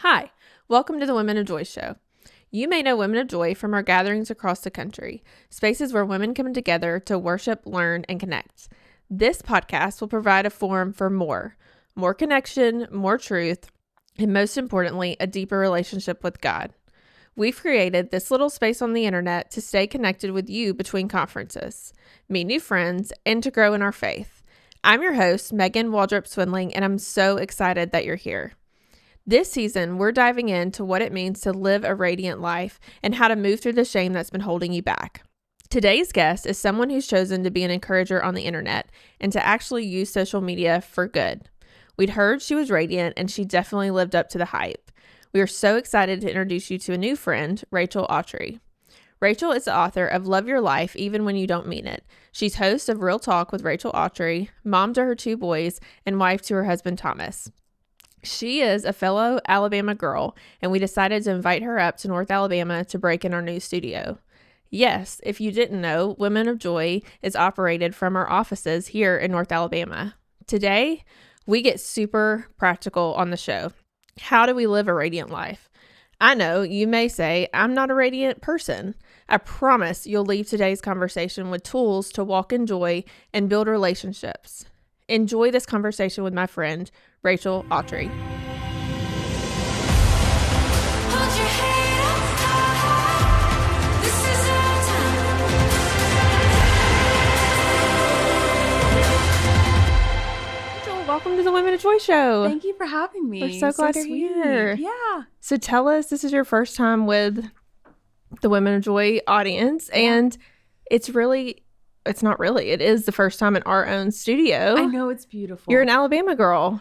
Hi, welcome to the Women of Joy show. You may know Women of Joy from our gatherings across the country, spaces where women come together to worship, learn, and connect. This podcast will provide a forum for more connection, more truth, and most importantly, a deeper relationship with God. We've created this little space on the internet to stay connected with you between conferences, meet new friends, and to grow in our faith. I'm your host, Megan Waldrop-Swindling, and I'm so excited that you're here. This season, we're diving into what it means to live a radiant life and how to move through the shame that's been holding you back. Today's guest is someone who's chosen to be an encourager on the internet and to actually use social media for good. We'd heard she was radiant, and she definitely lived up to the hype. We are so excited to introduce you to a new friend, Rachel Awtrey. Rachel is the author of Love Your Life Even When You Don't Mean It. She's host of Real Talk with Rachel Awtrey, mom to her 2 boys, and wife to her husband, Thomas. She is a fellow Alabama girl, and we decided to invite her up to North Alabama to break in our new studio. Yes, if you didn't know, Women of Joy is operated from our offices here in North Alabama. Today, we get super practical on the show. How do we live a radiant life? I know you may say, I'm not a radiant person. I promise you'll leave today's conversation with tools to walk in joy and build relationships. Enjoy this conversation with my friend, Rachel Awtrey. Rachel, welcome to the Women of Joy show. Thank you for having me. We're so glad you're here. Yeah. So tell us, this is your first time with the Women of Joy audience, and it is the first time in our own studio. I know, it's beautiful. You're an Alabama girl.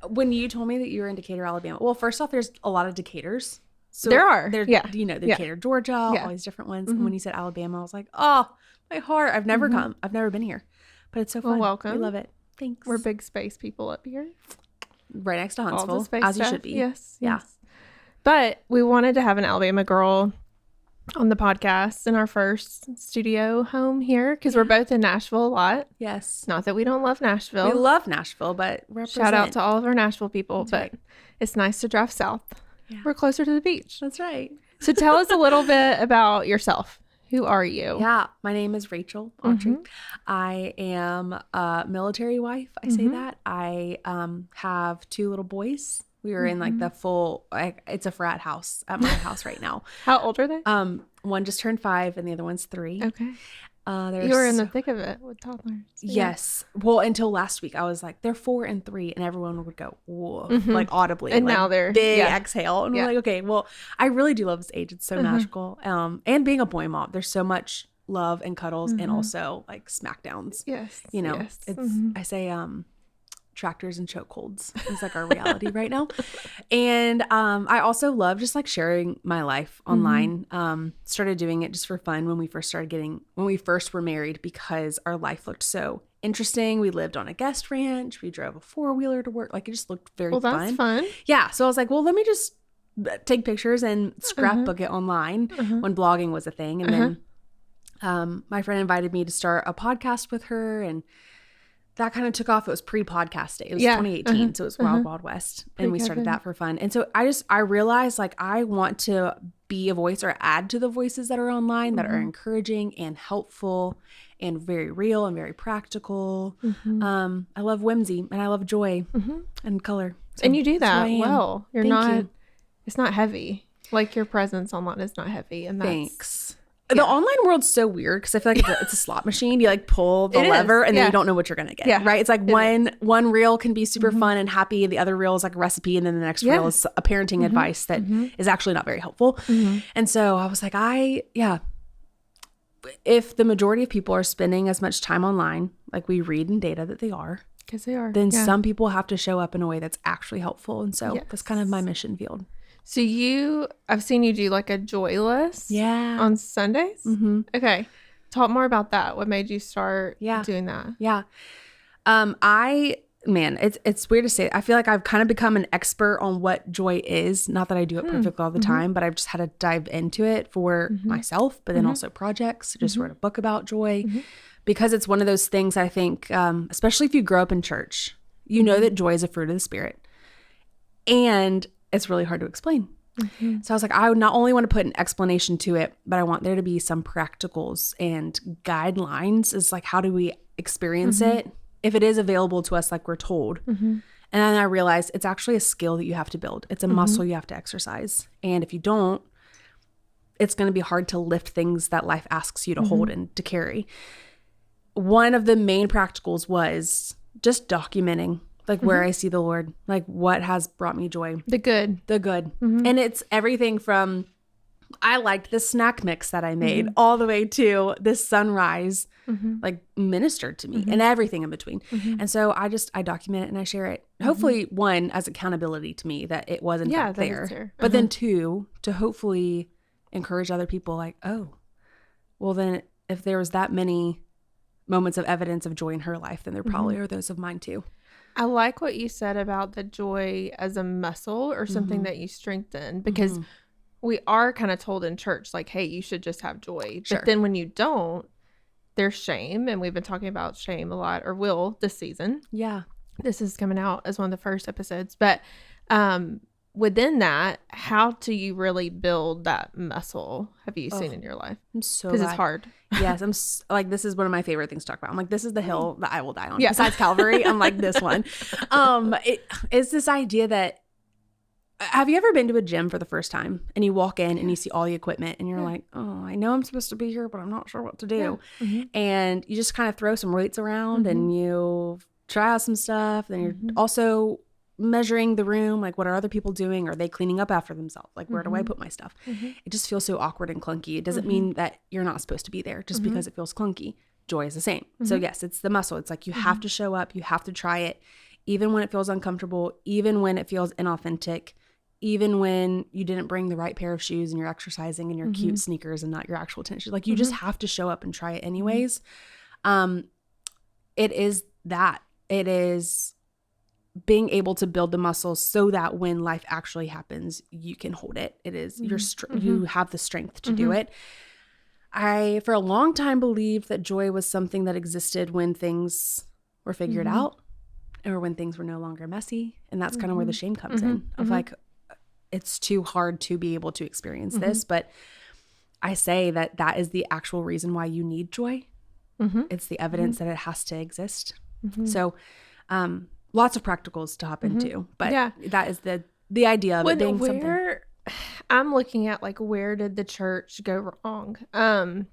When you told me that you were in Decatur, Alabama, well, first off, there's a lot of Decaturs. So there are. Yeah. You know, Decatur, Georgia, all these different ones. Mm-hmm. And when you said Alabama, I was like, oh, my heart. I've never come. I've never been here. But it's so fun. Well, welcome. We love it. Thanks. We're big space people up here. Right next to All the Huntsville, space as stuff. you should be. Yes. Yeah. Yes. But we wanted to have an Alabama girl on the podcast in our first studio home here because we're both in Nashville a lot. Yes. Not that we don't love Nashville. We love Nashville, but represent. Shout out to all of our Nashville people. That's but right. It's nice to drive south. Yeah. We're closer to the beach. That's right. So tell us a little bit about yourself. Who are you? Yeah, my name is Rachel Awtrey. Mm-hmm. I am a military wife. I say that. I have 2 little boys. We are in like the full, it's a frat house at my house right now. How old are they? One just turned 5 and the other one's 3. Okay. You were in the thick of it with toddlers. Yes. Well, until last week, I was like, they're 4 and 3, and everyone would go, whoa, like audibly. And like, now they're big exhale. And we're like, okay, well, I really do love this age. It's so magical. And being a boy mom, there's so much love and cuddles and also like smackdowns. Yes. You know, yes. it's, I say, tractors and chokeholds is like our reality right now. And I also love just like sharing my life online. Started doing it just for fun when we first were married because our life looked so interesting. We lived on a guest ranch. We drove a 4-wheeler to work. Like it just looked very fun. Well, that's fun. Yeah. So I was like, well, let me just take pictures and scrapbook it online when blogging was a thing. And then my friend invited me to start a podcast with her, and that kind of took off. It was pre-podcast day. It was 2018. So it was Wild Wild West. And we started that for fun. And so I realized like I want to be a voice or add to the voices that are online that are encouraging and helpful and very real and very practical. I love whimsy and I love joy and color. So and you do that well. Thank you. It's not heavy. Like your presence online is not heavy. And that's, thanks. The online world's so weird because I feel like it's a slot machine. You like pull the lever and then you don't know what you're going to get, right? It's like one reel can be super fun and happy. The other reel is like a recipe. And then the next reel is a parenting advice that is actually not very helpful. And so I was like, if the majority of people are spending as much time online, like we read in data that they are, because they are, then some people have to show up in a way that's actually helpful. And so that's kind of my mission field. So I've seen you do like a joy list on Sundays. Okay. Talk more about that. What made you start doing that? Yeah. It's weird to say. I feel like I've kind of become an expert on what joy is. Not that I do it perfectly all the time, but I've just had to dive into it for myself, but then also projects. Just wrote a book about joy because it's one of those things I think, especially if you grow up in church, you know that joy is a fruit of the Spirit. And it's really hard to explain. So I was like, I would not only want to put an explanation to it, but I want there to be some practicals and guidelines is like, how do we experience it if it is available to us like we're told? And then I realized it's actually a skill that you have to build. It's a muscle you have to exercise. And if you don't, it's going to be hard to lift things that life asks you to hold and to carry. One of the main practicals was just documenting like where I see the Lord, like what has brought me joy. The good. And it's everything from, I liked the snack mix that I made all the way to this sunrise, like ministered to me and everything in between. And so I document it and I share it. Hopefully, one, as accountability to me that it was in fact there. But then two, to hopefully encourage other people like, oh, well then if there was that many moments of evidence of joy in her life, then there probably are those of mine too. I like what you said about the joy as a muscle or something that you strengthen, because we are kind of told in church, like, hey, you should just have joy. But then when you don't, there's shame. And we've been talking about shame a lot, or will this season. Yeah. This is coming out as one of the first episodes. But within that, how do you really build that muscle have you seen in your life? I'm so because it's hard. Yes, like, this is one of my favorite things to talk about. I'm like, this is the hill that I will die on. Yeah. Besides Calvary, I'm like, this one. It's this idea that, have you ever been to a gym for the first time and you walk in and you see all the equipment and you're like, oh, I know I'm supposed to be here, but I'm not sure what to do. And you just kind of throw some weights around and you try out some stuff. Then you're also measuring the room, like, what are other people doing? Are they cleaning up after themselves? Like, where do I put my stuff? It just feels so awkward and clunky. It doesn't mean that you're not supposed to be there just because it feels clunky. Joy is the same. So yes, it's the muscle. It's like you have to show up, you have to try it, even when it feels uncomfortable, even when it feels inauthentic, even when you didn't bring the right pair of shoes and you're exercising in your cute sneakers and not your actual tennis shoes. Like, you just have to show up and try it anyways. It is that. It is being able to build the muscle so that when life actually happens, you can hold it. It is you have the strength to do it. I, for a long time, believed that joy was something that existed when things were figured out or when things were no longer messy. And that's kind of where the shame comes in of like, it's too hard to be able to experience this. But I say that that is the actual reason why you need joy. It's the evidence that it has to exist. So, lots of practicals to hop into, but that is the idea of it being something. I'm looking at, like, where did the church go wrong? I'm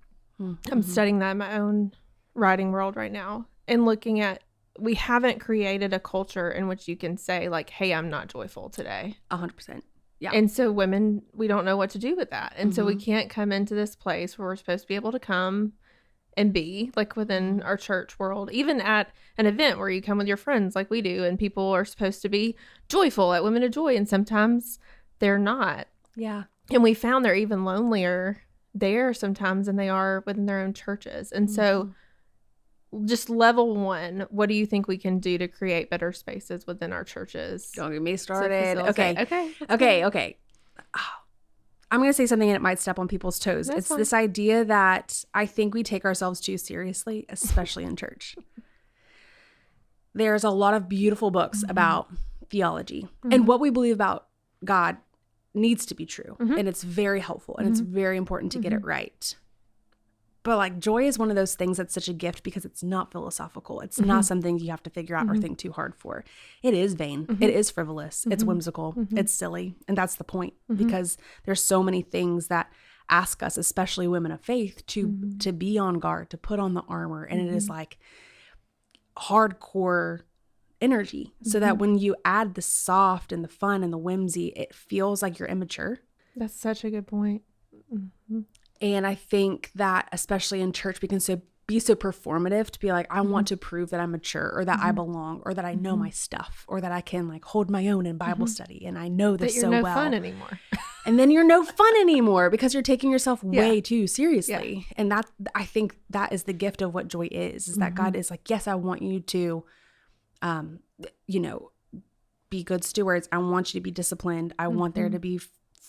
studying that in my own writing world right now and looking at, we haven't created a culture in which you can say, like, hey, I'm not joyful today. 100%. Yeah. And so women, we don't know what to do with that. And so we can't come into this place where we're supposed to be able to come and be, like, within our church world, even at an event where you come with your friends like we do, and people are supposed to be joyful at Women of Joy, and sometimes they're not. Yeah. And we found they're even lonelier there sometimes than they are within their own churches. And so just level one, what do you think we can do to create better spaces within our churches? Don't get me started. Okay. I'm going to say something and it might step on people's toes. That's it's fine. This idea that I think we take ourselves too seriously, especially in church. There's a lot of beautiful books about theology and what we believe about God needs to be true. And it's very helpful and it's very important to get it right. But, like, joy is one of those things that's such a gift because it's not philosophical. It's not something you have to figure out or think too hard for. It is vain. It is frivolous. It's whimsical. It's silly. And that's the point because there's so many things that ask us, especially women of faith, to be on guard, to put on the armor. And it is like hardcore energy so that when you add the soft and the fun and the whimsy, it feels like you're immature. That's such a good point. And I think that especially in church, we can be so performative to be like, I want to prove that I'm mature or that I belong or that I know my stuff or that I can, like, hold my own in Bible study and I know this so well. But you're no fun anymore. And then you're no fun anymore because you're taking yourself way too seriously. Yeah. And that, I think that is the gift of what joy is that God is like, yes, I want you to, be good stewards. I want you to be disciplined. I want there to be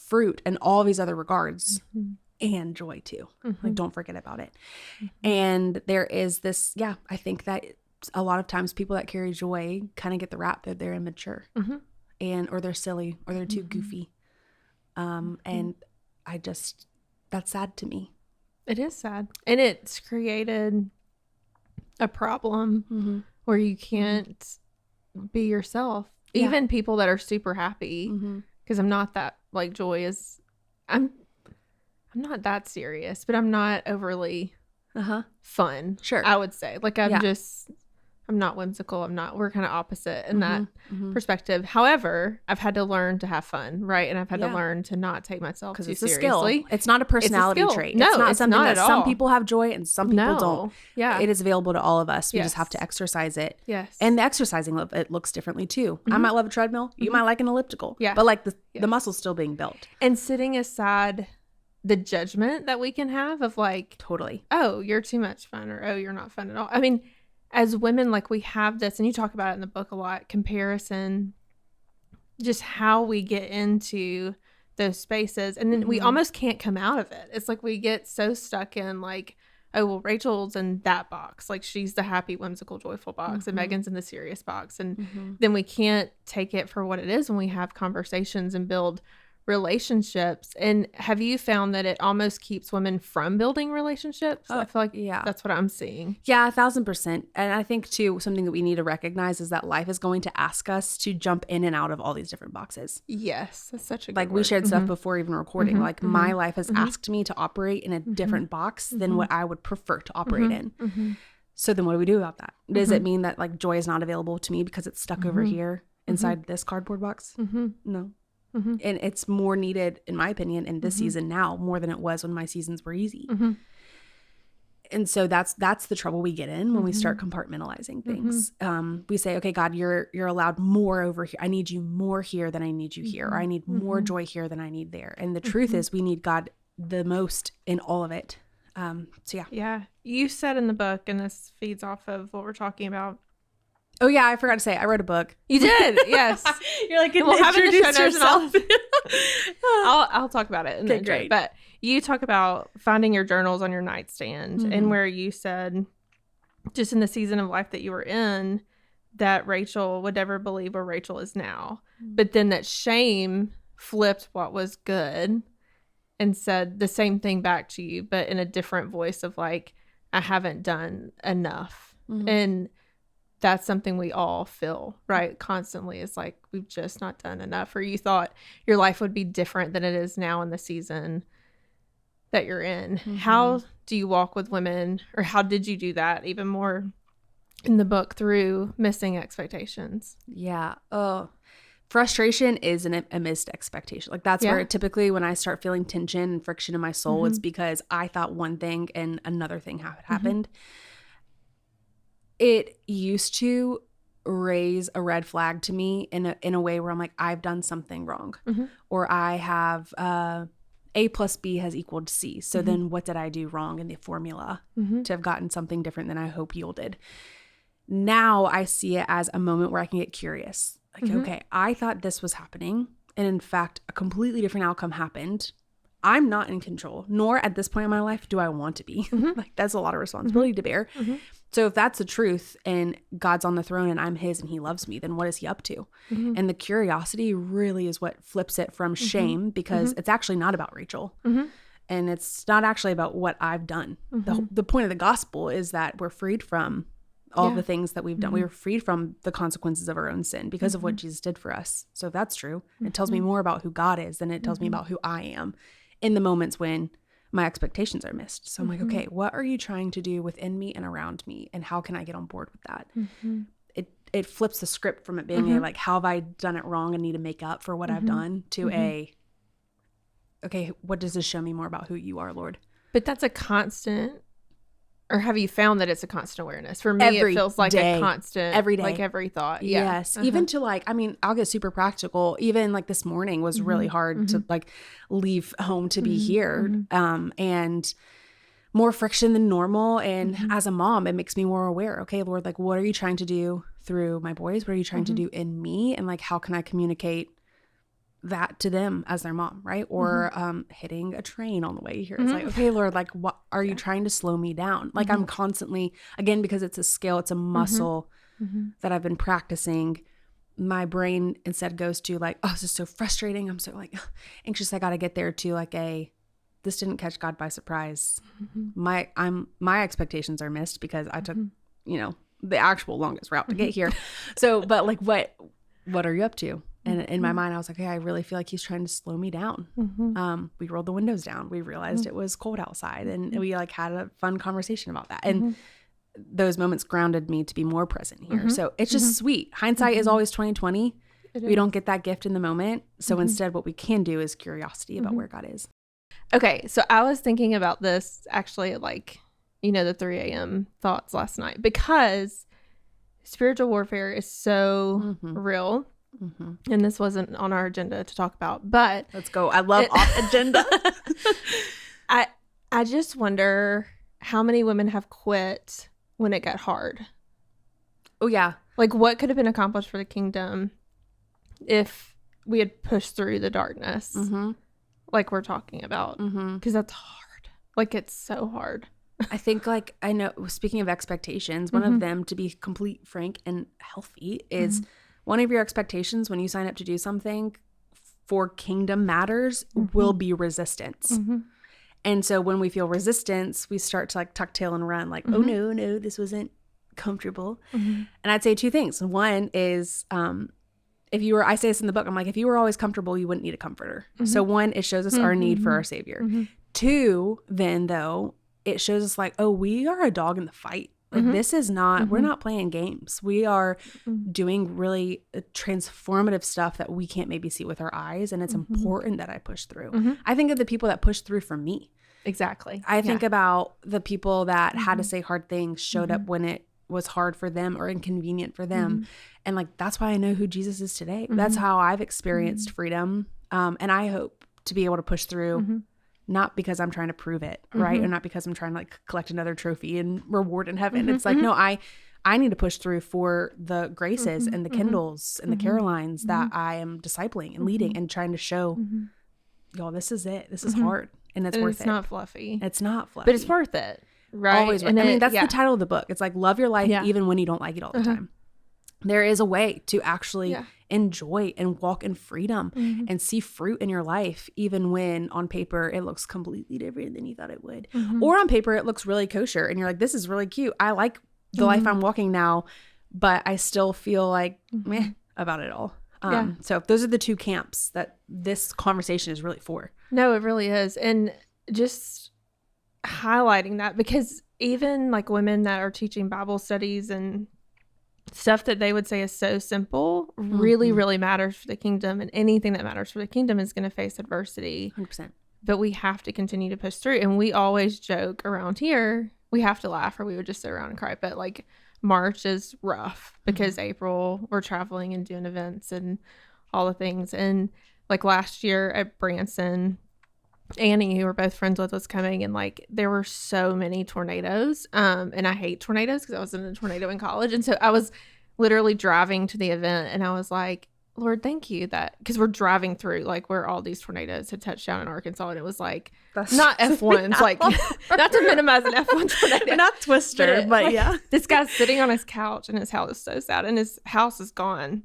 fruit and all these other regards. And joy too. Like, don't forget about it. And there is this, I think that a lot of times people that carry joy kind of get the rap that they're immature. or they're silly or they're too goofy. And that's sad to me. It is sad. And it's created a problem where you can't be yourself. Yeah. Even people that are super happy, because I'm not that, like, Joy is, I'm not that serious, but I'm not overly fun. Sure. I would say. Like, I'm not whimsical. We're kind of opposite in that perspective. However, I've had to learn to have fun, right? And I've had to learn to not take myself too seriously. A skill. It's not a personality trait. No, it's not something that some all. people have joy and some people don't. Yeah. It is available to all of us. We just have to exercise it. Yes. And the exercising of it looks differently too. I might love a treadmill. You might like an elliptical. Yeah. But like the muscle's still being built. And sitting aside the judgment that we can have of like, totally, oh, you're too much fun, or oh, you're not fun at all. I mean, as women, like, we have this, and you talk about it in the book a lot, comparison, just how we get into those spaces. And then we almost can't come out of it. It's like we get so stuck in like, oh, well, Rachel's in that box. Like, she's the happy, whimsical, joyful box, and Megan's in the serious box. And then we can't take it for what it is when we have conversations and build relationships. And have you found that it almost keeps women from building relationships? I feel like that's what I'm seeing. Yeah, 1,000%. And I think too, something that we need to recognize is that life is going to ask us to jump in and out of all these different boxes. Yes, that's such a good like word. We shared stuff before even recording. Like my life has asked me to operate in a different box than what I would prefer to operate in. So then what do we do about that? Does it mean that like joy is not available to me because it's stuck over here inside this cardboard box? No. And it's more needed, in my opinion, in this season now more than it was when my seasons were easy. And so that's the trouble we get in when we start compartmentalizing things. We say, okay, God, you're allowed more over here. I need you more here than I need you here. Or I need more joy here than I need there. And the truth is we need God the most in all of it. So yeah. Yeah. You said in the book, and this feeds off of what we're talking about. Oh yeah, I forgot to say, I wrote a book. You did, yes. You're like, we'll have it in the show notes, and I'll talk about it in the intro. Great. But you talk about finding your journals on your nightstand, and where you said, just in the season of life that you were in, that Rachel would never believe where Rachel is now. But then that shame flipped what was good and said the same thing back to you, but in a different voice of like, I haven't done enough. And that's something we all feel, right? Constantly. It's like, we've just not done enough. Or you thought your life would be different than it is now in the season that you're in. How do you walk with women, or how did you do that even more in the book through missing expectations? Yeah. Oh, frustration is a missed expectation. Like that's where typically when I start feeling tension and friction in my soul, it's because I thought one thing and another thing happened. It used to raise a red flag to me in a way where I'm like, I've done something wrong, or I have A plus B has equaled C. So then what did I do wrong in the formula to have gotten something different than I hope yielded? Now I see it as a moment where I can get curious. Like, okay, I thought this was happening, and in fact, a completely different outcome happened. I'm not in control, nor at this point in my life do I want to be. Like, that's a lot of responsibility to bear. So if that's the truth and God's on the throne and I'm his and he loves me, then what is he up to? And the curiosity really is what flips it from shame, because it's actually not about Rachel. And it's not actually about what I've done. The point of the gospel is that we're freed from all the things that we've done. We were freed from the consequences of our own sin because of what Jesus did for us. So if that's true, it tells me more about who God is than it tells me about who I am in the moments when my expectations are missed. So I'm like, okay, what are you trying to do within me and around me? And how can I get on board with that? It flips the script from it being a, like, how have I done it wrong and need to make up for what I've done, to a, okay, what does this show me more about who you are, Lord? But that's a constant, or have you found that it's a constant awareness? For me, it feels like a constant, every day, like every thought. Yes. Even to like, I mean, I'll get super practical. Even like this morning was really hard to like leave home to be here. And more friction than normal. And as a mom, it makes me more aware. Okay, Lord, like, what are you trying to do through my boys? What are you trying to do in me? And like, how can I communicate that to them as their mom, right? Or hitting a train on the way here. It's like, okay, Lord, like, what are you trying to slow me down? Like, I'm constantly, again, because it's a skill, it's a muscle that I've been practicing. my brain instead goes to like, oh, this is so frustrating. I'm so like anxious. I got to get there to like this didn't catch God by surprise. My expectations are missed because I took, the actual longest route to get here. So, but like, what are you up to? And in my mind, I was like, hey, I really feel like he's trying to slow me down. We rolled the windows down. We realized it was cold outside, and we like had a fun conversation about that. And those moments grounded me to be more present here. So it's just sweet. Hindsight is always 20/20. We don't get that gift in the moment. So instead, what we can do is curiosity about where God is. Okay. So I was thinking about this actually like, the 3 a.m. thoughts last night, because spiritual warfare is so real. And this wasn't on our agenda to talk about, but let's go. I love off agenda. I just wonder how many women have quit when it got hard. Oh yeah. Like what could have been accomplished for the kingdom if we had pushed through the darkness, like we're talking about, because that's hard. Like it's so hard. I think like, I know, speaking of expectations, one of them, to be complete, frank, and healthy, is one of your expectations when you sign up to do something for kingdom matters will be resistance. And so when we feel resistance, we start to like tuck tail and run like, oh no, this wasn't comfortable. And I'd say two things. One is, I say this in the book, I'm like, if you were always comfortable, you wouldn't need a comforter. So one, it shows us our need for our Savior. Two, then though, it shows us like, oh, we are a dog in the fight. Like this is not, we're not playing games. We are doing really transformative stuff that we can't maybe see with our eyes. And it's important that I push through. I think of the people that pushed through for me. Exactly. I think about the people that had to say hard things, showed up when it was hard for them or inconvenient for them. And like, that's why I know who Jesus is today. That's how I've experienced freedom. And I hope to be able to push through, not because I'm trying to prove it, right? Or not because I'm trying to like collect another trophy and reward in heaven. It's like, no, I need to push through for the Graces and the Kindles and the Carolines that I am discipling and leading and trying to show, y'all, this is it. This is hard and it's worth it. It's not fluffy. It's not fluffy. But it's worth it, right? Always worth it. I mean, that's the title of the book. It's like, love your life even when you don't like it all the time. There is a way to actually enjoy and walk in freedom and see fruit in your life, even when on paper it looks completely different than you thought it would. Or on paper it looks really kosher and you're like, this is really cute. I like the life I'm walking now, but I still feel like meh about it all. So those are the two camps that this conversation is really for. No, it really is. And just highlighting that, because even like women that are teaching Bible studies and stuff that they would say is so simple really, really matters for the kingdom. And anything that matters for the kingdom is going to face adversity. 100%. But we have to continue to push through. And we always joke around here, we have to laugh or we would just sit around and cry. But like March is rough because April we're traveling and doing events and all the things. And like last year at Branson, Annie, who we're both friends with, was coming, and like there were so many tornadoes. And I hate tornadoes because I was in a tornado in college. And so I was literally driving to the event and I was like, Lord, thank you that, because we're driving through like where all these tornadoes had touched down in Arkansas. And it was like, that's not F1s, like not to minimize an F1 tornado. Not Twister, but like, yeah. This guy's sitting on his couch and his house is so sad and his house is gone.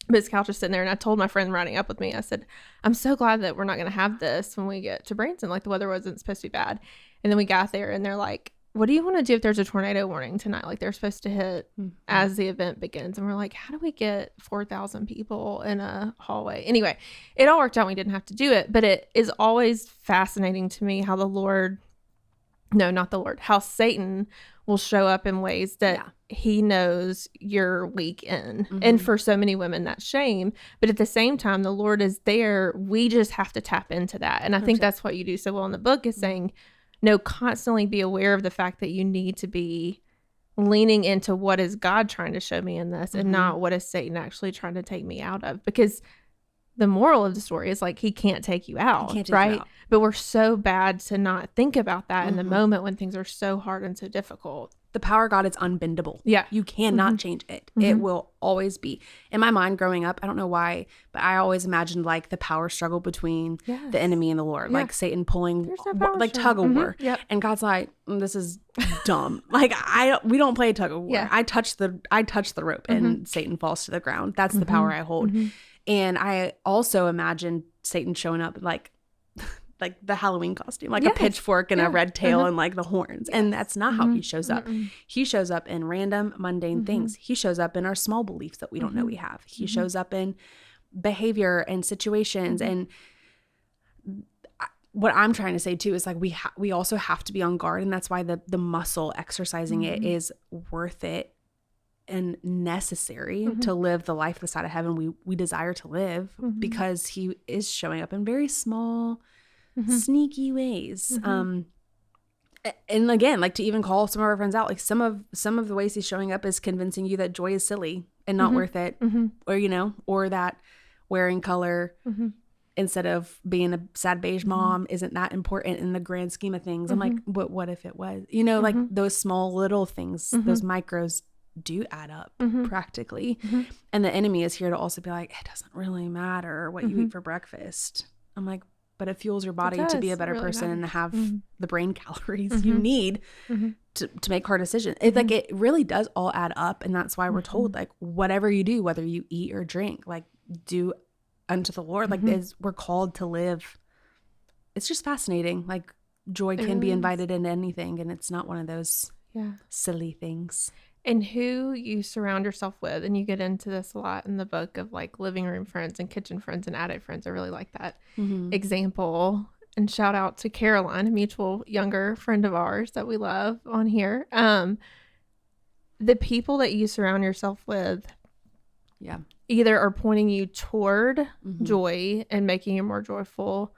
But his couch is sitting there, and I told my friend riding up with me, I said, I'm so glad that we're not going to have this when we get to Branson. Like, the weather wasn't supposed to be bad. And then we got there, and they're like, what do you want to do if there's a tornado warning tonight? Like, they're supposed to hit as the event begins. And we're like, how do we get 4,000 people in a hallway? Anyway, it all worked out. We didn't have to do it. But it is always fascinating to me how how Satan will show up in ways that he knows you're weak in. And for so many women, that's shame. But at the same time, the Lord is there. We just have to tap into that. And I think that's what you do so well in the book, is saying, no, constantly be aware of the fact that you need to be leaning into what is God trying to show me in this and not what is Satan actually trying to take me out of. Because the moral of the story is like, he can't take you out, right? But we're so bad to not think about that in the moment when things are so hard and so difficult. The power of God is unbendable. Yeah. You cannot change it. It will always be. In my mind growing up, I don't know why, but I always imagined like the power struggle between the enemy and the Lord, like Satan pulling, like tug of war. Yep. And God's like, this is dumb. Like we don't play tug of war. Yeah. I touch the rope and Satan falls to the ground. That's the power I hold. And I also imagined Satan showing up like the Halloween costume, like a pitchfork and a red tail and like the horns. And that's not how he shows up. He shows up in random, mundane things. He shows up in our small beliefs that we don't know we have. He shows up in behavior and situations. And what I'm trying to say too is like we also have to be on guard. And that's why the muscle exercising it is worth it and necessary to live the life this side of heaven we desire to live, because he is showing up in very small, sneaky ways. And again, like to even call some of our friends out, like some of the ways he's showing up is convincing you that joy is silly and not worth it, or or that wearing color instead of being a sad beige mom isn't that important in the grand scheme of things. I'm like, what if it was? Like those small little things, those micros do add up practically. And the enemy is here to also be like, it doesn't really matter what you eat for breakfast. I'm like, but it fuels your body to be a better person and to have the brain calories you need to make hard decisions. It's like, it really does all add up. And that's why we're told, like, whatever you do, whether you eat or drink, like, do unto the Lord. Like, we're called to live. It's just fascinating. Like, joy can be invited into anything, and it's not one of those silly things. And who you surround yourself with, and you get into this a lot in the book of like living room friends and kitchen friends and attic friends. I really like that example. And shout out to Caroline, a mutual younger friend of ours that we love on here. The people that you surround yourself with either are pointing you toward joy and making you more joyful,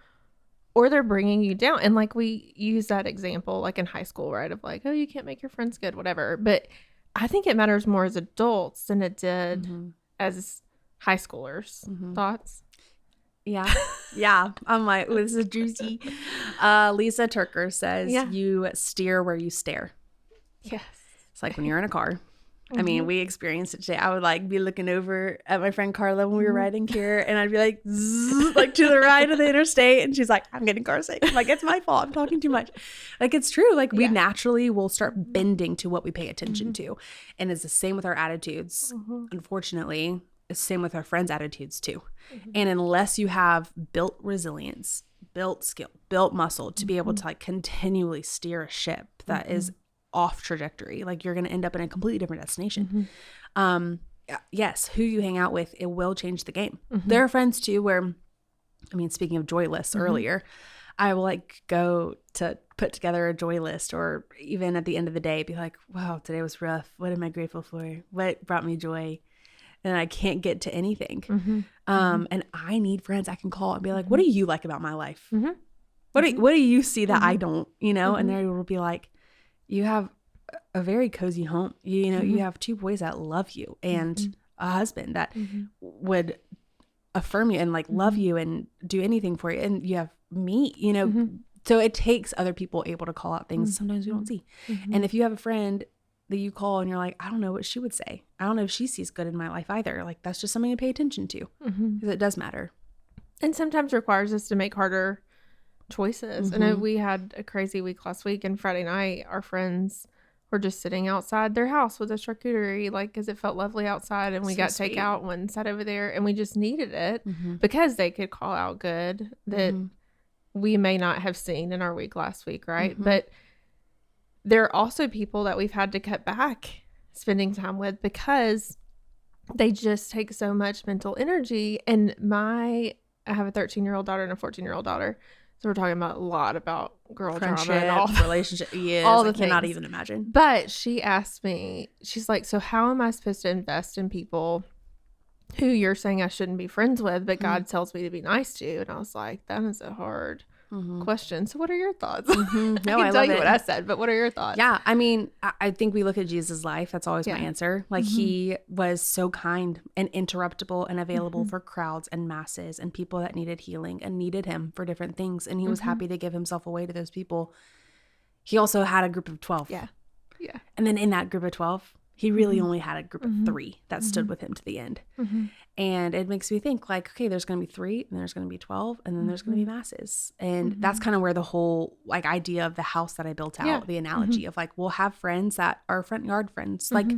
or they're bringing you down. And like we use that example like in high school, right? Of like, oh, you can't make your friends good, whatever. But I think it matters more as adults than it did as high schoolers. Thoughts? Yeah. I'm like, oh, this is juicy. Lisa Turker says, you steer where you stare. Yes. It's like when you're in a car. I mean, we experienced it today. I would like be looking over at my friend Carla when we were riding here, and I'd be like, zzz, like to the right of the interstate, and she's like, I'm getting car sick. I'm like, it's my fault. I'm talking too much. Like, it's true. Like, we naturally will start bending to what we pay attention to. And it's the same with our attitudes. Unfortunately, it's the same with our friends' attitudes too. And unless you have built resilience, built skill, built muscle to be able to like continually steer a ship that is off trajectory, like you're going to end up in a completely different destination. Yes, who you hang out with, it will change the game. There are friends too where, I mean, speaking of joy lists earlier, I will like go to put together a joy list, or even at the end of the day be like, wow, today was rough. What am I grateful for? What brought me joy? And I can't get to anything. And I need friends I can call and be like, what do you like about my life? What do you see that I don't, and they will be like, you have a very cozy home. You have two boys that love you and a husband that would affirm you and like love you and do anything for you. And you have me, so it takes other people able to call out things sometimes we don't see. And if you have a friend that you call and you're like, I don't know what she would say. I don't know if she sees good in my life either. Like, that's just something to pay attention to, because it does matter. And sometimes requires us to make harder choices. I know we had a crazy week last week, and Friday night our friends were just sitting outside their house with a charcuterie, like, because it felt lovely outside, and we got takeout and sat over there, and we just needed it because they could call out good that we may not have seen in our week last week, right? But there are also people that we've had to cut back spending time with because they just take so much mental energy. And I have a 13-year-old daughter and a 14-year-old daughter. So we're talking about a lot about girl friendship, drama and all relationship. Yes, all the I cannot things. even imagine. But she asked me, she's like, so how am I supposed to invest in people who you're saying I shouldn't be friends with, but God tells me to be nice to? And I was like, that is a hard question. So what are your thoughts? No, I can tell you what I said, but what are your thoughts? Yeah, I mean, I think we look at Jesus' life. That's always my answer. Like, he was so kind and interruptible and available for crowds and masses and people that needed healing and needed him for different things. And he was happy to give himself away to those people. He also had a group of 12. Yeah. And then in that group of 12, he really only had a group of 3 that stood with him to the end. And it makes me think like, okay, there's going to be 3 and there's going to be 12 and then there's going to be masses. And that's kind of where the whole like idea of the house that I built out, the analogy of like, we'll have friends that are front yard friends. Like,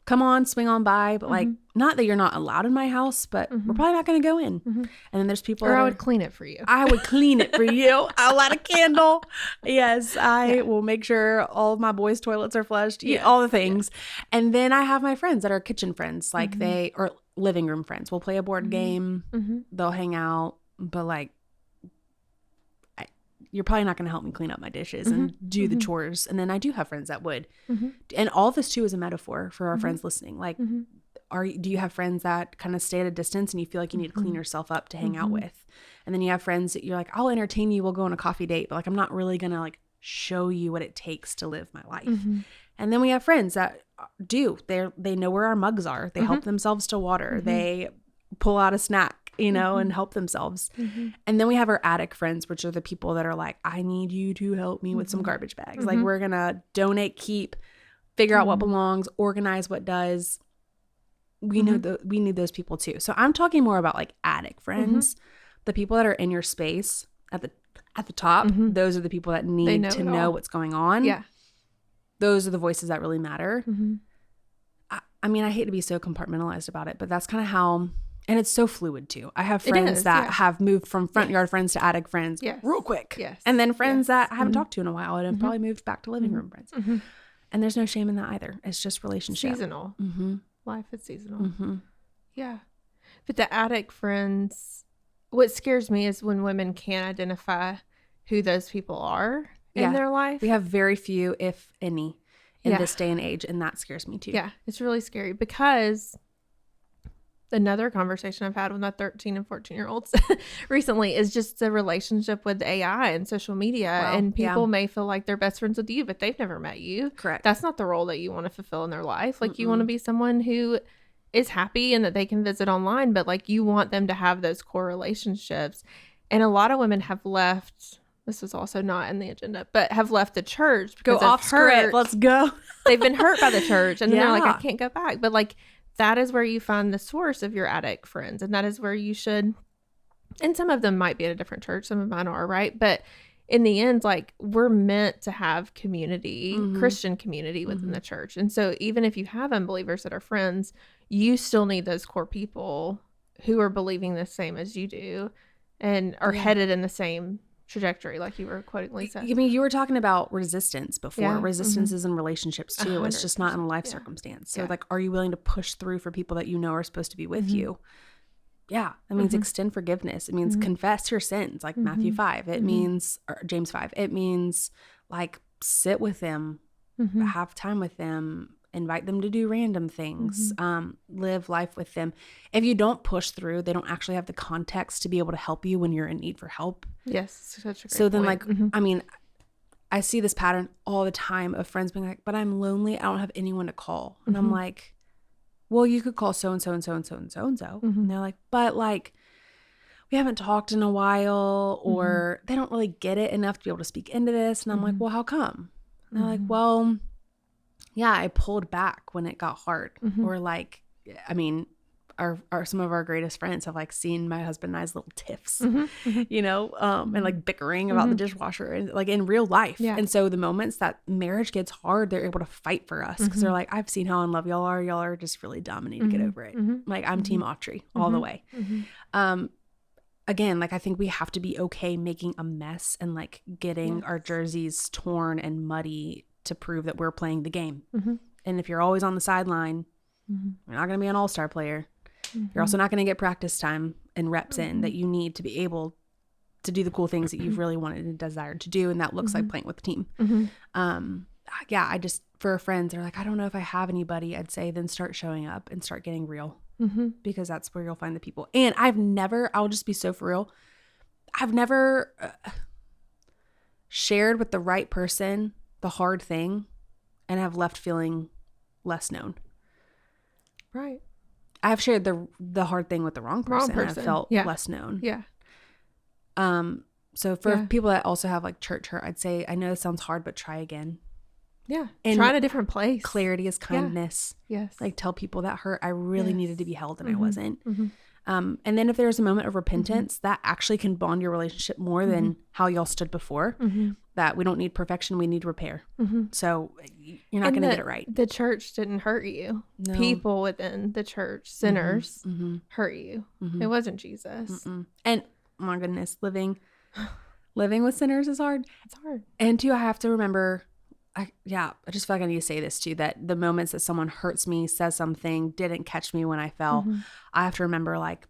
come on, swing on by, but like, not that you're not allowed in my house, but we're probably not going to go in. And then there's people I would clean it for you. I would clean it for you. I'll light a candle. Yes, I will make sure all of my boys' toilets are flushed. All the things. And then I have my friends that are kitchen friends, like or living room friends. We'll play a board game. They'll hang out, but like, you're probably not going to help me clean up my dishes and do the chores. And then I do have friends that would. And all this too is a metaphor for our friends listening. Like, do you have friends that kind of stay at a distance and you feel like you need to clean yourself up to hang out with? And then you have friends that you're like, I'll entertain you. We'll go on a coffee date. But like, I'm not really going to like show you what it takes to live my life. And then we have friends that they know where our mugs are. They help themselves to water. They pull out a snack, you know, and help themselves. And then we have our attic friends, which are the people that are like, I need you to help me with some garbage bags. Like, we're going to donate, keep, figure out what belongs, organize what does. We know we need those people too. So I'm talking more about like attic friends, the people that are in your space at the top. Those are the people that need to know what's going on. Yeah. Those are the voices that really matter. I mean, I hate to be so compartmentalized about it, but that's kind of how. And it's so fluid too. I have friends that have moved from front yard friends to attic friends real quick. And then friends that I haven't talked to in a while and have probably moved back to living room friends. And there's no shame in that either. It's just relationship. Seasonal. Life is seasonal. Yeah. But the attic friends, what scares me is when women can't identify who those people are in their life. We have very few, if any, in this day and age. And that scares me too. Yeah. It's really scary because another conversation I've had with my 13 and 14-year-olds recently is just the relationship with AI and social media. And people may feel like they're best friends with you, but they've never met you. Correct. That's not the role that you want to fulfill in their life. Like, you want to be someone who is happy and that they can visit online, but like, you want them to have those core relationships. And a lot of women have left. This was also not in the agenda, but have left the church because go off script. Let's go. They've been hurt by the church, and then they're like, I can't go back. But like, that is where you find the source of your attic friends. And that is where you should, and some of them might be at a different church. Some of mine are, right? But in the end, like, we're meant to have community, Christian community within the church. And so even if you have unbelievers that are friends, you still need those core people who are believing the same as you do and are headed in the same trajectory, like you were quoting Lisa. I mean, you were talking about resistance before. Resistance is in relationships too. It's just not in a life circumstance. So like, are you willing to push through for people that you know are supposed to be with you? Yeah. That means extend forgiveness. It means confess your sins, like Matthew 5. It means, or James 5. It means like, sit with them, have time with them, invite them to do random things, live life with them. If you don't push through, they don't actually have the context to be able to help you when you're in need for help. Yes, such a great So then point. like, I mean, I see this pattern all the time of friends being like, but I'm lonely. I don't have anyone to call. And I'm like, well, you could call so-and-so and so-and-so and so-and-so. And they're like, but like, we haven't talked in a while, or they don't really get it enough to be able to speak into this. And I'm like, well, how come? And they're like, well, yeah, I pulled back when it got hard. Or like, I mean, some of our greatest friends have like seen my husband and I's little tiffs, you know, and like bickering about the dishwasher and like in real life. And so the moments that marriage gets hard, they're able to fight for us because they're like, I've seen how in love y'all are. Y'all are just really dumb and need to get over it. Like, I'm Team Awtrey all the way. Again, like, I think we have to be okay making a mess and like getting our jerseys torn and muddy to prove that we're playing the game. And if you're always on the sideline, you're not going to be an all-star player. You're also not going to get practice time and reps in that you need to be able to do the cool things that you've really wanted and desired to do. And that looks like playing with the team. Yeah, I just, for friends, they're like, I don't know if I have anybody. I'd say then start showing up and start getting real, because that's where you'll find the people. And I'll just be so for real. I've never shared with the right person the hard thing and have left feeling less known. Right. I've shared the hard thing with the wrong person. And I've felt less known. Yeah. So for people that also have like church hurt, I'd say, I know it sounds hard, but try again. Yeah. And try in a different place. Clarity is kindness. Yes. Like tell people that hurt. I really needed to be held and I wasn't. Mm-hmm. And then if there's a moment of repentance, that actually can bond your relationship more than how y'all stood before. That we don't need perfection, we need repair. So you're not going to get it right. The church didn't hurt you. No. People within the church, sinners, hurt you. It wasn't Jesus. And oh my goodness, living with sinners is hard. It's hard. And too, I have to remember, I just feel like I need to say this too, that the moments that someone hurts me, says something, didn't catch me when I fell, I have to remember like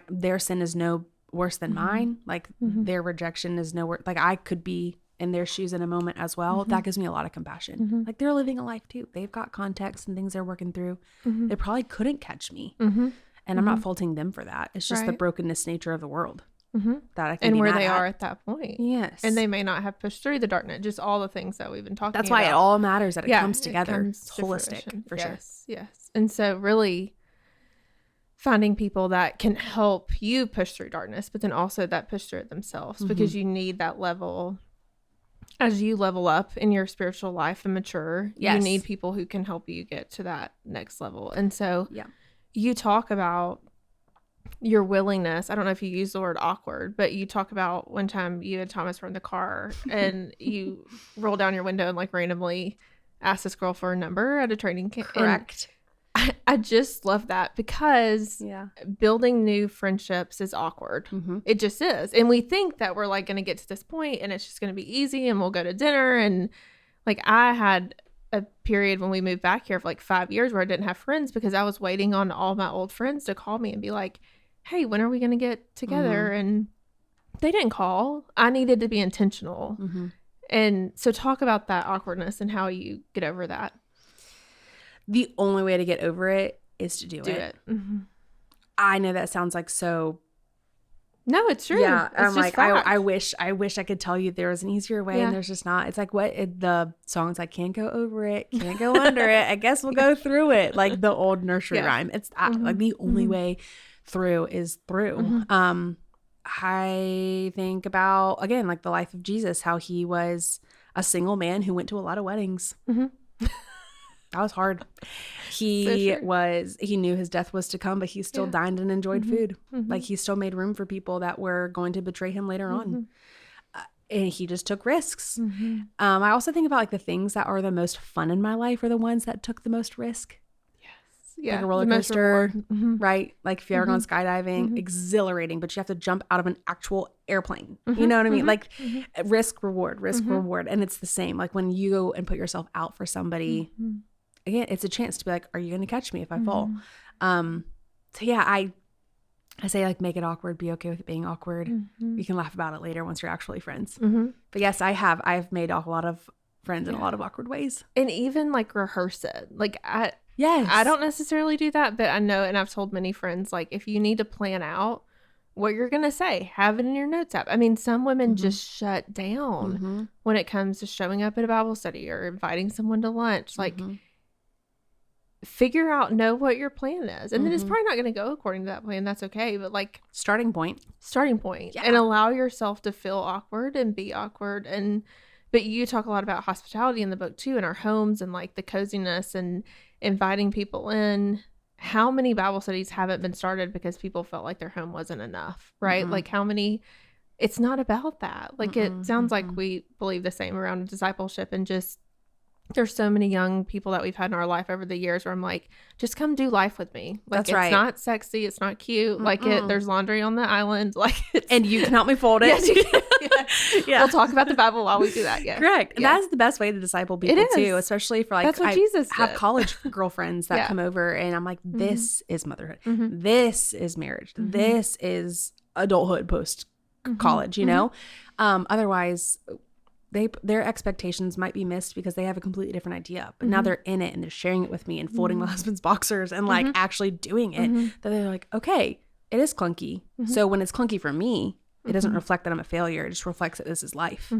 their sin is no worse than mine. Like their rejection is no worse. Like I could be in their shoes in a moment as well. That gives me a lot of compassion. Like they're living a life too. They've got context and things they're working through. They probably couldn't catch me. And I'm not faulting them for that. It's just the brokenness nature of the world. That I can and be where mad they at. are at that point. Yes. And they may not have pushed through the darkness, just all the things that we've been talking about. That's why it all matters that it comes together. Comes it's to holistic fruition. for sure. Yes. And so really finding people that can help you push through darkness, but then also that push through it themselves, because you need that level as you level up in your spiritual life and mature. You need people who can help you get to that next level. And so you talk about your willingness. I don't know if you use the word awkward, but you talk about one time you and Thomas were in the car and you roll down your window and like randomly ask this girl for a number at a training camp. Correct. I just love that, because building new friendships is awkward. It just is. And we think that we're like going to get to this point and it's just going to be easy and we'll go to dinner. And like I had a period when we moved back here for like 5 years where I didn't have friends because I was waiting on all my old friends to call me and be like, hey, when are we going to get together? And they didn't call. I needed to be intentional. And so talk about that awkwardness and how you get over that. The only way to get over it is to do it. I know that sounds like so. No, it's true. Yeah, it's I'm just like, I wish I could tell you there was an easier way, and there's just not. It's like the song's like, can't go over it, can't go under it. I guess we'll go through it, like the old nursery rhyme. It's like the only way through is through. I think about, again, like the life of Jesus, how he was a single man who went to a lot of weddings. That was hard. He knew his death was to come, but he still dined and enjoyed food. Like he still made room for people that were going to betray him later on. And he just took risks. I also think about like the things that are the most fun in my life are the ones that took the most risk. Yeah, like a roller coaster, right? Like if you ever gone skydiving, exhilarating, but you have to jump out of an actual airplane. You know what I mean? Like risk, reward. And it's the same. Like when you go and put yourself out for somebody, again, it's a chance to be like, are you going to catch me if I fall? So yeah, I say like, make it awkward, be okay with it being awkward. You can laugh about it later once you're actually friends. But yes, I've made a lot of friends in a lot of awkward ways. And even like rehearse it. Like I don't necessarily do that, but I know, and I've told many friends, like if you need to plan out what you're going to say, have it in your notes app. I mean, some women just shut down when it comes to showing up at a Bible study or inviting someone to lunch. Like figure out, know what your plan is. And then it's probably not going to go according to that plan. That's okay. But like starting point and allow yourself to feel awkward and be awkward. But you talk a lot about hospitality in the book too, in our homes and like the coziness and inviting people in. How many Bible studies haven't been started because people felt like their home wasn't enough, right? Like how many, it's not about that. Like it sounds like we believe the same around discipleship, and just there's so many young people that we've had in our life over the years where I'm like, just come do life with me. Like That's right. It's not sexy. It's not cute. Like there's laundry on the island. Like and you can help me fold it. Yes, you can. We'll talk about the Bible while we do that. Yeah. Correct. Yeah. That's the best way to disciple people too, especially for like, that's what Jesus did. Have college girlfriends that come over and I'm like, this is motherhood. This is marriage. This is adulthood post college, you know? Otherwise their expectations might be missed because they have a completely different idea, but now they're in it and they're sharing it with me and folding my husband's boxers and like actually doing it. That they're like, okay, it is clunky. So when it's clunky for me, it doesn't reflect that I'm a failure. It just reflects that this is life.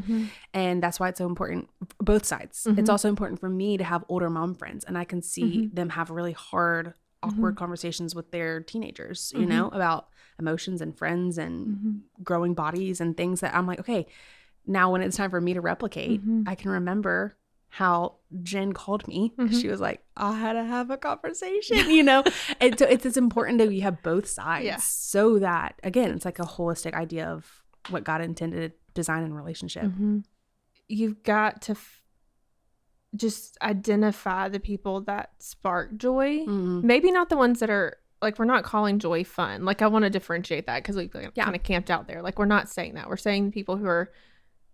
And that's why it's so important, both sides. It's also important for me to have older mom friends, and I can see them have really hard, awkward conversations with their teenagers, you know, about emotions and friends and growing bodies and things that I'm like, okay, now when it's time for me to replicate, I can remember how Jen called me. She was like, I had to have a conversation, you know? And so it's important that we have both sides so that, again, it's like a holistic idea of what God intended to design in a relationship. You've got to just identify the people that spark joy. Maybe not the ones that are, like, we're not calling joy fun. Like, I want to differentiate that because we kind of camped out there. Like, we're not saying that. We're saying people who are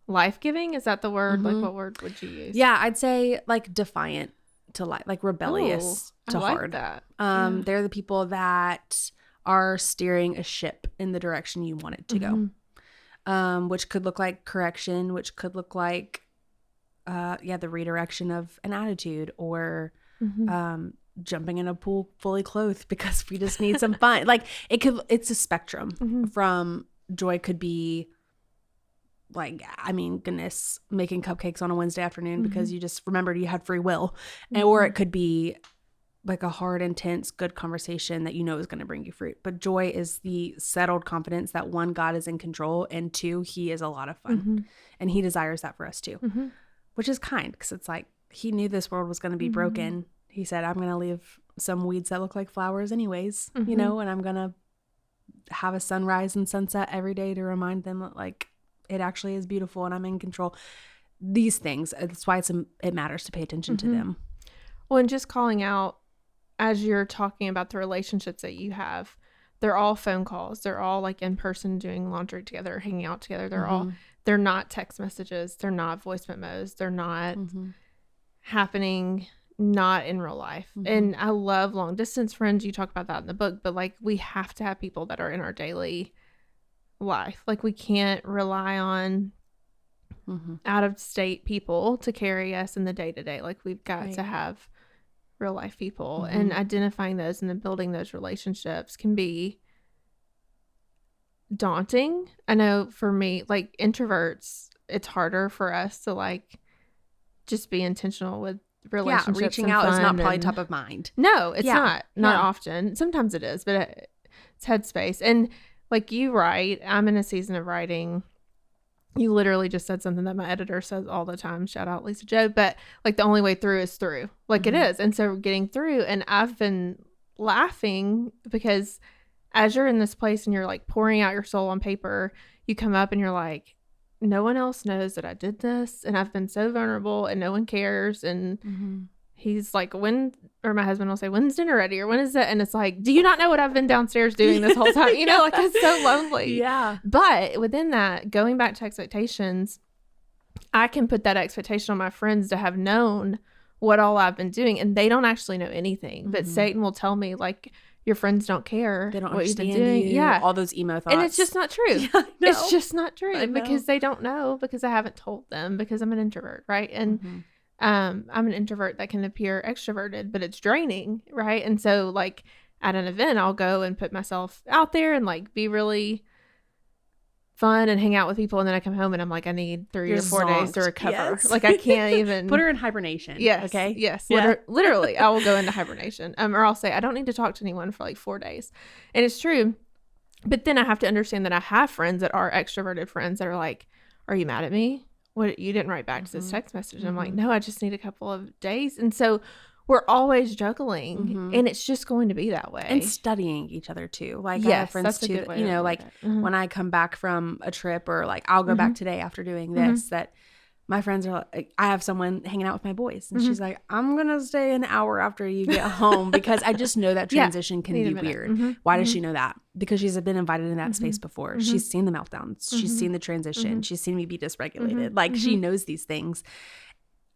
life-giving. Is that the word? Like, what word would you use? Yeah, I'd say like defiant to life, like rebellious to hard. That. They're the people that are steering a ship in the direction you want it to go, which could look like correction, which could look like the redirection of an attitude, or jumping in a pool fully clothed because we just need some fun. Like, it's a spectrum. From joy could be like, I mean, goodness, making cupcakes on a Wednesday afternoon because you just remembered you had free will. Or it could be like a hard, intense, good conversation that you know is going to bring you fruit. But joy is the settled confidence that, one, God is in control, and two, he is a lot of fun. And he desires that for us too, which is kind, because it's like, he knew this world was going to be broken. He said, I'm going to leave some weeds that look like flowers anyways, you know, and I'm going to have a sunrise and sunset every day to remind them that, like, it actually is beautiful and I'm in control. These things, that's why it matters to pay attention to them. Well, and just calling out, as you're talking about the relationships that you have, they're all phone calls. They're all like in person, doing laundry together, hanging out together. They're not text messages. They're not voice memos. They're not happening not in real life. And I love long distance friends. You talk about that in the book, but like, we have to have people that are in our daily life. Like, we can't rely on out of state people to carry us in the day to day. Like, we've got to have real life people, and identifying those and then building those relationships can be daunting. I know for me, like, introverts, it's harder for us to like just be intentional with relationships. Reaching out is not probably top of mind. No, it's not often. Sometimes it is, but it's headspace. And like you write, I'm in a season of writing. You literally just said something that my editor says all the time. Shout out Lisa Joe. But like, the only way through is through. Like, it is. And so getting through, and I've been laughing because as you're in this place and you're like pouring out your soul on paper, you come up and you're like, no one else knows that I did this, and I've been so vulnerable, and no one cares. And he's like, or my husband will say, when's dinner ready? Or when is it? And it's like, do you not know what I've been downstairs doing this whole time? You know, like, it's so lonely. But within that, going back to expectations, I can put that expectation on my friends to have known what all I've been doing, and they don't actually know anything. But Satan will tell me, like, your friends don't care. They don't what understand you've been doing. you. All those emo thoughts. And it's just not true. It's just not true, because they don't know, because I haven't told them, because I'm an introvert, right? And I'm an introvert that can appear extroverted, but it's draining, right? And so, like, at an event, I'll go and put myself out there and like be really fun and hang out with people, and then I come home and I'm like, I need 3 or 4 days to recover. Like, I can't even put her in hibernation. Okay. Literally, I will go into hibernation, or I'll say I don't need to talk to anyone for like 4 days, and it's true. But then I have to understand that I have friends that are extroverted friends that are like, are you mad at me? What, you didn't write back to this text message? And I'm like, no, I just need a couple of days. And so we're always juggling, and it's just going to be that way. And studying each other too. Like, I have friends too, that, you know, like when I come back from a trip, or like I'll go back today after doing this, that my friends are like, I have someone hanging out with my boys, and she's like, I'm going to stay an hour after you get home, because I just know that transition can be weird. Why does she know that? Because she's been invited in that space before. She's seen the meltdowns. She's seen the transition. She's seen me be dysregulated. Like, she knows these things.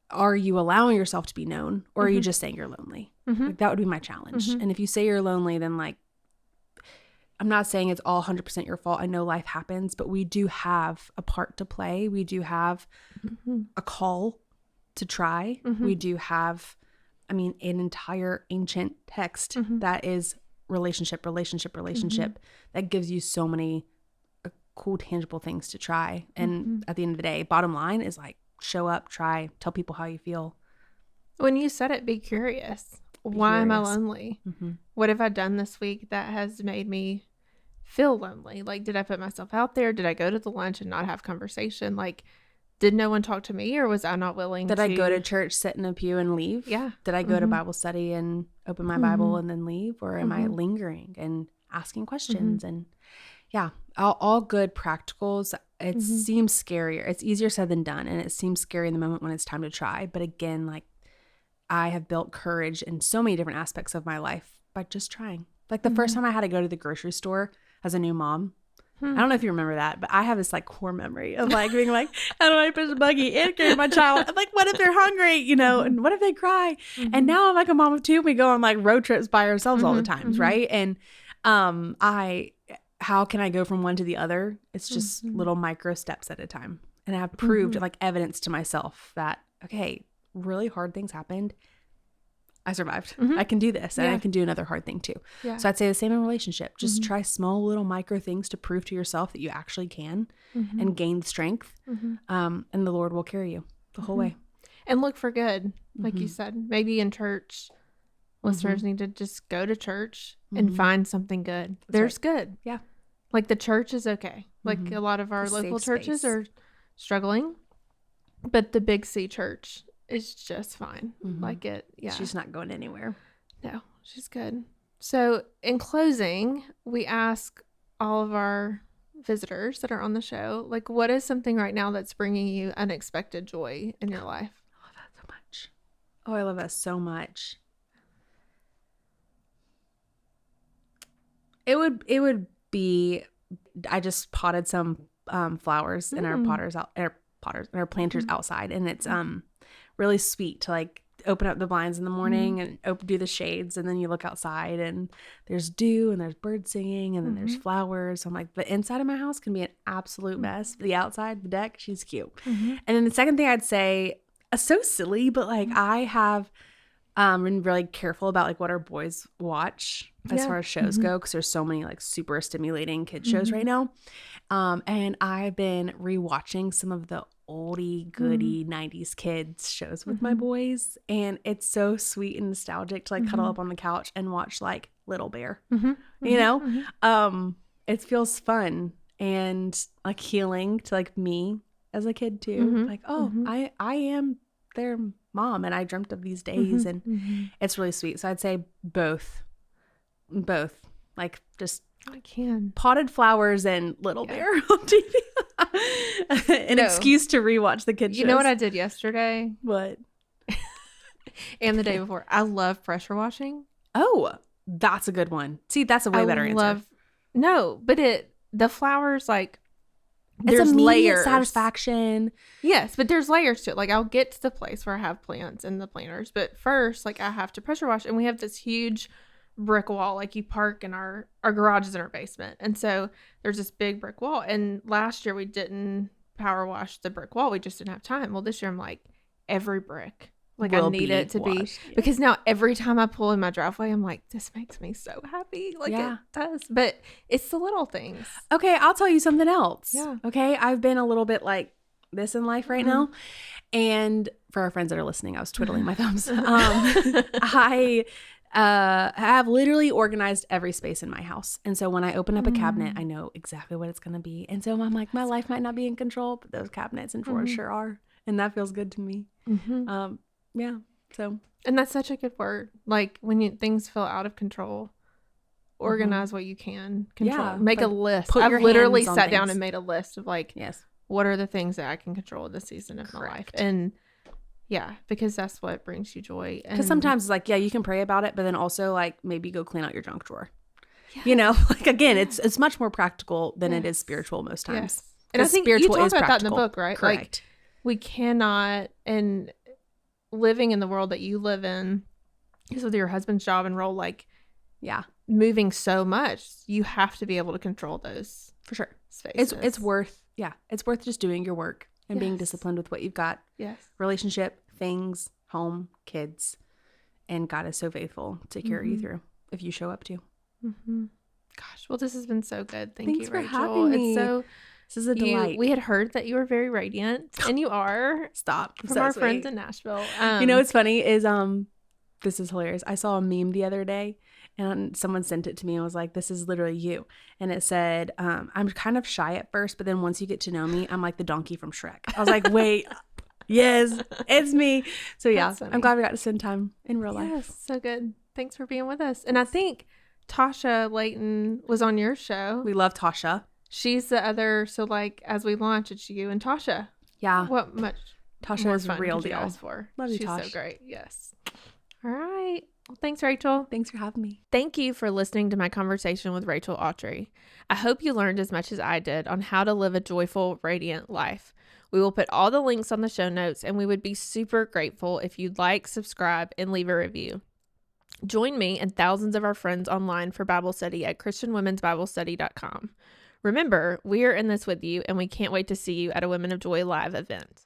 Are you allowing yourself to be known, or are you just saying you're lonely? Like, that would be my challenge. And if you say you're lonely, then, like, I'm not saying it's all 100% your fault. I know life happens, but we do have a part to play. We do have a call to try. We do have, I mean, an entire ancient text that is relationship, that gives you so many cool, tangible things to try. And at the end of the day, bottom line is like, show up, try, tell people how you feel. When you said it, be curious. Why am I lonely? What have I done this week that has made me feel lonely? Like, did I put myself out there? Did I go to the lunch and not have conversation? Like, did no one talk to me, or was I not willing Did I go to church, sit in a pew, and leave? Yeah. Did I go to Bible study and open my Bible and then leave? Or am I lingering and asking questions? And yeah, all good practicals. It seems scarier. It's easier said than done. And it seems scary in the moment when it's time to try. But again, like, I have built courage in so many different aspects of my life by just trying. Like the first time I had to go to the grocery store as a new mom, I don't know if you remember that, but I have this like core memory of like being like, how do I push a buggy and carry my child? I'm like, what if they're hungry, you know, and what if they cry? And now I'm like a mom of two. We go on like road trips by ourselves all the times, right? And how can I go from one to the other? It's just little micro steps at a time. And I have proved like evidence to myself that, okay, really hard things happened. I survived. I can do this, and I can do another hard thing too. Yeah. So I'd say the same in relationship. Just try small little micro things to prove to yourself that you actually can and gain strength. And the Lord will carry you the whole way. And look for good, like you said. Maybe in church, listeners need to just go to church and find something good. There's good. Yeah. Like the church is okay. Like a lot of our local churches are struggling, but the Big C church is just fine. Like it. Yeah. She's not going anywhere. No, she's good. So in closing, we ask all of our visitors that are on the show, like, what is something right now that's bringing you unexpected joy in your life? I love that so much. Oh, I love that so much. It would be, I just potted some flowers in our planters outside, and it's really sweet to like open up the blinds in the morning and do the shades, and then you look outside and there's dew and there's birds singing and then there's flowers. So I'm like, the inside of my house can be an absolute mess. The outside, the deck, she's cute. And then the second thing I'd say, so silly, but like I have been really careful about like what our boys watch as far as shows go, because there's so many like super stimulating kid shows right now. And I've been rewatching some of the oldie goodie 90s kids shows with my boys, and it's so sweet and nostalgic to like cuddle up on the couch and watch like Little Bear. You know, it feels fun and like healing to like me as a kid too. Like, oh, I am their mom, and I dreamt of these days, and it's really sweet. So I'd say both, like just potted flowers and Little Bear on TV. An excuse to rewatch the kids shows. You know what I did yesterday? What? And the day before. I love pressure washing. Oh, that's a good one. See, that's a way better answer. No, but the flowers, like, it's there's layers. Satisfaction. Yes, but there's layers to it. Like, I'll get to the place where I have plants in the planters, but first, like, I have to pressure wash, and we have this huge brick wall. Like, you park in our garage is in our basement, and so there's this big brick wall. And last year we didn't power wash the brick wall. We just didn't have time. Well, this year I'm like, every brick, like, I need it to be, because now every time I pull in my driveway, I'm like, this makes me so happy. Like, it does. But it's the little things. Okay, I'll tell you something else. Yeah. Okay, I've been a little bit like this in life right now, and for our friends that are listening, I was twiddling my thumbs. I have literally organized every space in my house. And so when I open up a cabinet, I know exactly what it's going to be. And so I'm like, my life might not be in control, but those cabinets and drawers sure are. And that feels good to me. Yeah. So. And that's such a good word. Like, when things feel out of control, organize what you can control. Yeah, make a list. I've literally sat down and made a list of like, what are the things that I can control this season of my life? And yeah, because that's what brings you joy. Because sometimes it's like, yeah, you can pray about it, but then also like maybe go clean out your junk drawer. Yes. You know, like, again, it's much more practical than it is spiritual most times. Yes. And I think you talk about that in the book, right? Correct. Like, we cannot, and living in the world that you live in, because with your husband's job and role, like, moving so much, you have to be able to control those for sure spaces. It's worth just doing your work and being disciplined with what you've got. Yes. Relationship, things, home, kids. And God is so faithful to carry you through if you show up to. Gosh, well, this has been so good. Thanks you, for Rachel. Having me. This is a delight. We had heard that you were very radiant, and you are. Stop. From our friends in Nashville. You know what's funny is this is hilarious. I saw a meme the other day, And someone sent it to me and was like, this is literally you. And it said, I'm kind of shy at first, but then once you get to know me, I'm like the donkey from Shrek. I was like, wait, yes, it's me. So yeah, I'm glad we got to spend time in real life. Yes, so good. Thanks for being with us. And I think Tasha Layton was on your show. We love Tasha. She's the other, so like as we launch, it's you and Tasha. Yeah. What much Tasha more is fun real could you deal. ask for? Love you, She's Tosh. so great. Yes. All right. Well, thanks, Rachel. Thanks for having me. Thank you for listening to my conversation with Rachel Awtrey. I hope you learned as much as I did on how to live a joyful, radiant life. We will put all the links on the show notes, and we would be super grateful if you'd like, subscribe, and leave a review. Join me and thousands of our friends online for Bible study at christianwomensbiblestudy.com. Remember, we are in this with you, and we can't wait to see you at a Women of Joy live event.